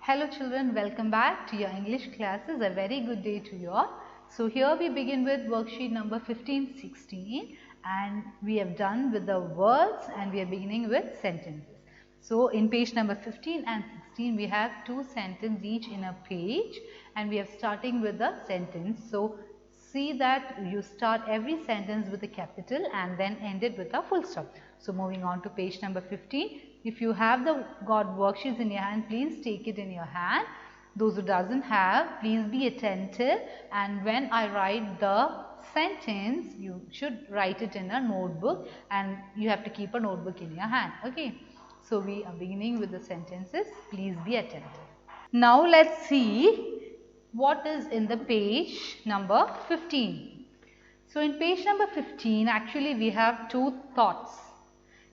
Hello children, welcome back to your English classes. A very good day to you all. So here we begin with worksheet number 15-16 and we have done with the words and we are beginning with sentences. So in page number 15 and 16 we have two sentences each in a page and we are starting with the sentence. So see that you start every sentence with a capital and then end it with a full stop. So moving on to page number 15. If you have got worksheets in your hand, please take it in your hand. Those who doesn't have, please be attentive, and when I write the sentence, you should write it in a notebook and you have to keep a notebook in your hand. Okay. So we are beginning with the sentences. Please be attentive. Now let's see what is in the page number 15. So in page number 15, actually we have two thoughts.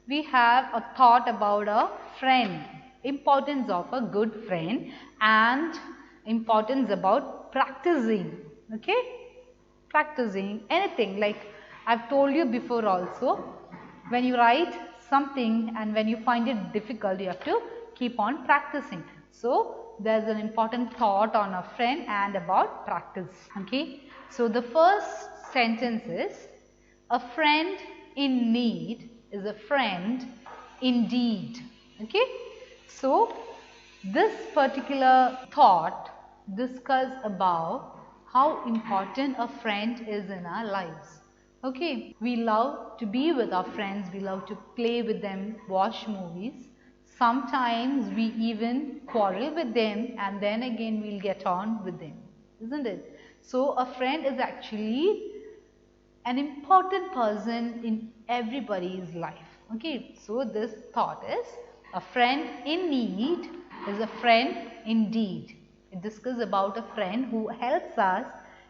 We have a thought about a friend, importance of a good friend and importance about practicing, okay? Practicing anything, like I've told you before also, when you write something and when you find it difficult, you have to keep on practicing. So there's an important thought on a friend and about practice, okay? So the first sentence is, a friend in need is a friend indeed. Okay. So this particular thought discuss about how important a friend is in our lives. Okay. We love to be with our friends. We love to play with them, watch movies. Sometimes we even quarrel with them and then again we'll get on with them. Isn't it? So a friend is actually an important person in everybody's life. Okay, so this thought is, a friend in need is a friend indeed. It discusses about a friend who helps us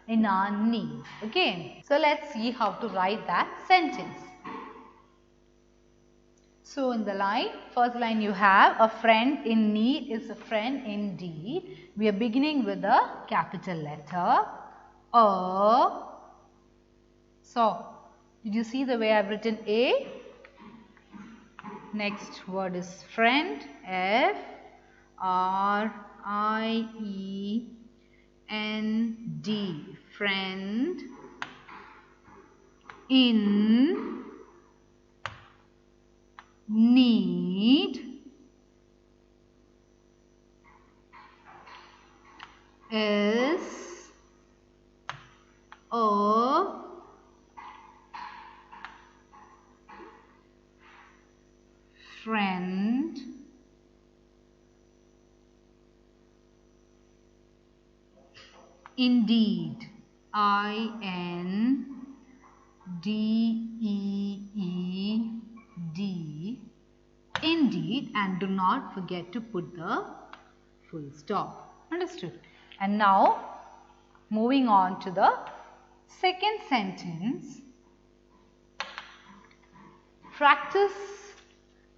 in our need. Okay, so let's see how to write that sentence. So in the first line you have, a friend in need is a friend indeed. We are beginning with a capital letter A. So, did you see the way I've written A? Next word is friend, F-R-I-E-N-D, friend, in need is a friend indeed, I-N-D-E-E-D, indeed, and do not forget to put the full stop. Understood? And now moving on to the second sentence.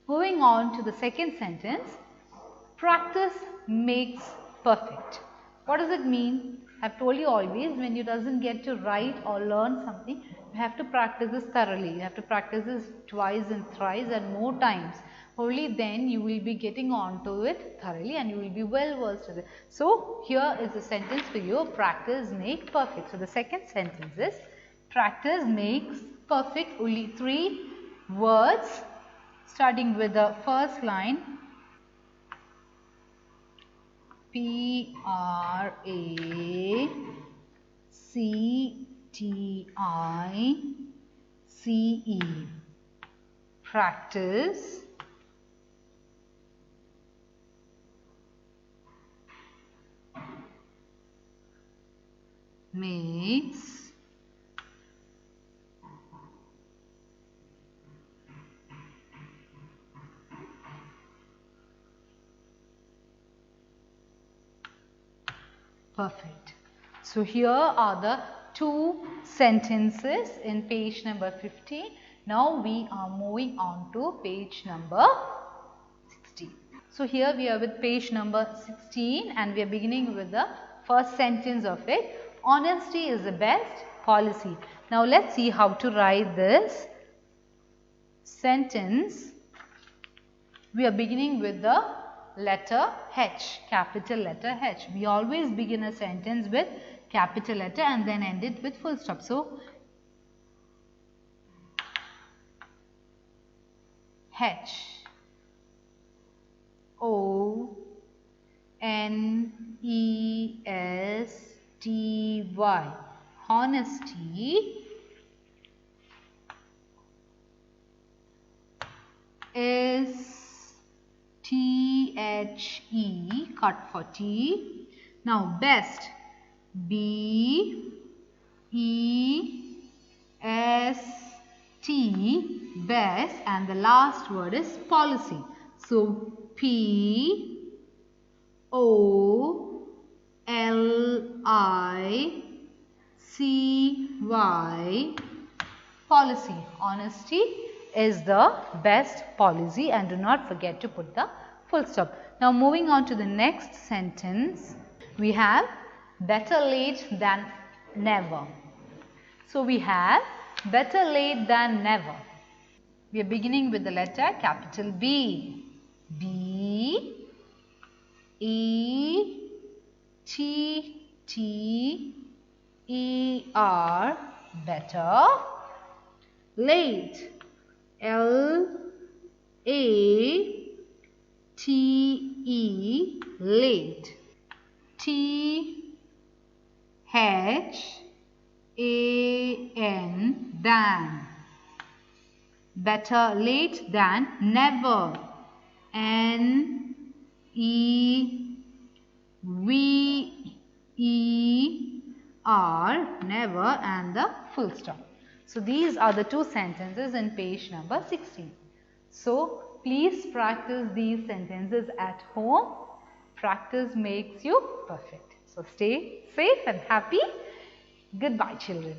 Moving on to the second sentence, practice makes perfect. What does it mean? I've told you always, when you doesn't get to write or learn something, you have to practice this thoroughly. You have to practice this twice and thrice and more times. Only then you will be getting on to it thoroughly and you will be well versed with it. So here is a sentence for you, practice makes perfect. So the second sentence is, practice makes perfect. Only three words, starting with the first line, P-R-A-C-T-I-C-E, practice makes perfect. So here are the two sentences in page number 15. Now we are moving on to page number 16. So here we are with page number 16 and we are beginning with the first sentence of it. Honesty is the best policy. Now let's see how to write this sentence. We are beginning with the letter H, capital letter H. We always begin a sentence with capital letter and then end it with full stop. So, H, O, N, E, S, T, Y, honesty is T-H-E, cut for T. Now, best, B-E-S-T, best, and the last word is policy. So, P-O-L-I-C-Y, policy. Honesty is the best policy, and do not forget to put the full stop. Now moving on to the next sentence, we have better late than never. So we have better late than never. We are beginning with the letter capital B. B, E, T, T, E, R, better. Late, L, A, T, E, late. T, H, A, N, than. Better late than never. N, E, V, E, R, never, and the full stop. So these are the two sentences in page number 16. So please practice these sentences at home. Practice makes you perfect. So stay safe and happy. Goodbye, children.